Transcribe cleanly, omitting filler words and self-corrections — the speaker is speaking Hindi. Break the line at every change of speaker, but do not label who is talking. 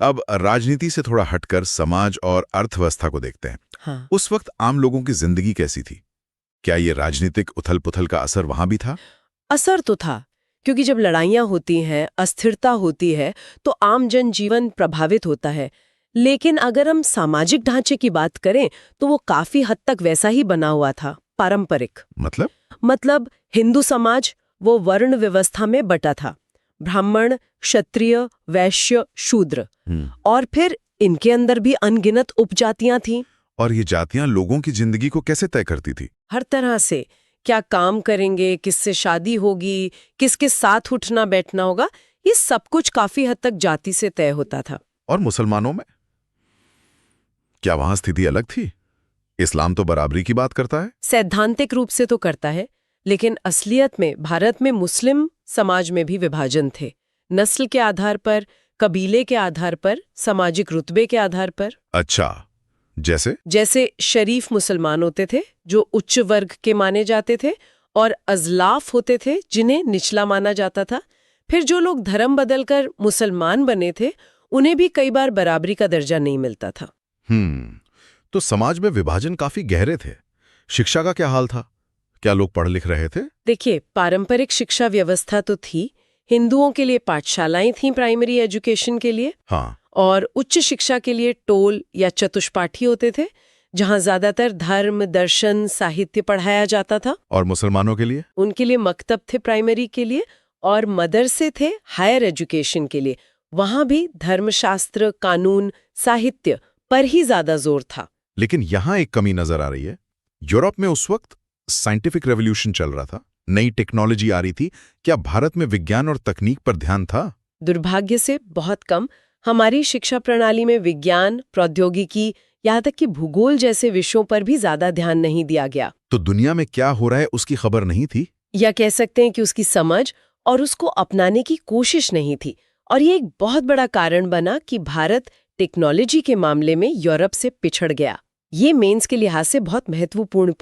अब राजनीति से थोड़ा हटकर समाज और अर्थव्यवस्था को देखते हैं।
हाँ।
उस वक्त आम लोगों की जिंदगी कैसी थी? क्या ये राजनीतिक उथल-पुथल का असर वहां भी था?
असर तो था, क्योंकि जब लड़ाइयाँ होती हैं, अस्थिरता होती है, तो आम जनजीवन प्रभावित होता है। लेकिन अगर हम सामाजिक ढांचे की बात करें, तो वो काफी हद तक वैसा ही बना हुआ था, पारंपरिक। मतलब हिंदू समाज वो वर्ण व्यवस्था में बटा था। ब्राह्मण, क्षत्रिय, वैश्य, शूद्र। और फिर इनके अंदर भी अनगिनत उपजातियां थीं।
और ये जातियां लोगों की जिंदगी को कैसे तय करती थी?
हर तरह से। क्या काम करेंगे, किससे शादी होगी, किसके साथ उठना बैठना होगा, ये सब कुछ काफी हद तक जाति से तय होता था।
और मुसलमानों में क्या वहां स्थिति अलग थी? इस्लाम तो बराबरी की बात करता है।
सैद्धांतिक रूप से तो करता है, लेकिन असलियत में भारत में मुस्लिम समाज में भी विभाजन थे। नस्ल के आधार पर, कबीले के आधार पर, सामाजिक रुतबे के आधार पर।
अच्छा, जैसे
शरीफ मुसलमान होते थे जो उच्च वर्ग के माने जाते थे, और अजलाफ होते थे जिन्हें निचला माना जाता था। फिर जो लोग धर्म बदलकर मुसलमान बने थे, उन्हें भी कई बार बराबरी का दर्जा नहीं मिलता था।
तो समाज में विभाजन काफी गहरे थे। शिक्षा का क्या हाल था? क्या लोग पढ़ लिख रहे थे?
देखिए, पारंपरिक शिक्षा व्यवस्था तो थी। हिंदुओं के लिए पाठशालाएं थीं प्राइमरी एजुकेशन के लिए।
हाँ।
और उच्च शिक्षा के लिए टोल या चतुष्पाठी होते थे, जहां ज्यादातर धर्म, दर्शन, साहित्य पढ़ाया जाता था।
और मुसलमानों के लिए?
उनके लिए मकतब थे प्राइमरी के लिए, और मदरसे थे हायर एजुकेशन के लिए। वहां भी धर्मशास्त्र, कानून, साहित्य पर ही ज्यादा जोर था।
लेकिन यहाँ एक कमी नजर आ रही है। यूरोप में उस वक्त साइंटिफिक रेवोल्यूशन चल रहा था, नई टेक्नोलॉजी आ रही थी। क्या भारत में विज्ञान और तकनीक पर ध्यान था?
दुर्भाग्य से बहुत कम। हमारी शिक्षा प्रणाली में विज्ञान, प्रौद्योगिकी, यहाँ तक कि भूगोल जैसे विषयों पर भी ज्यादा ध्यान नहीं दिया गया।
तो दुनिया में क्या हो रहा है उसकी खबर नहीं थी?
या कह सकते हैं कि उसकी समझ और उसको अपनाने की कोशिश नहीं थी। और ये एक बहुत बड़ा कारण बना कि भारत टेक्नोलॉजी के मामले में यूरोप से पिछड़ गया। ये मेंस के लिहाज से बहुत महत्वपूर्ण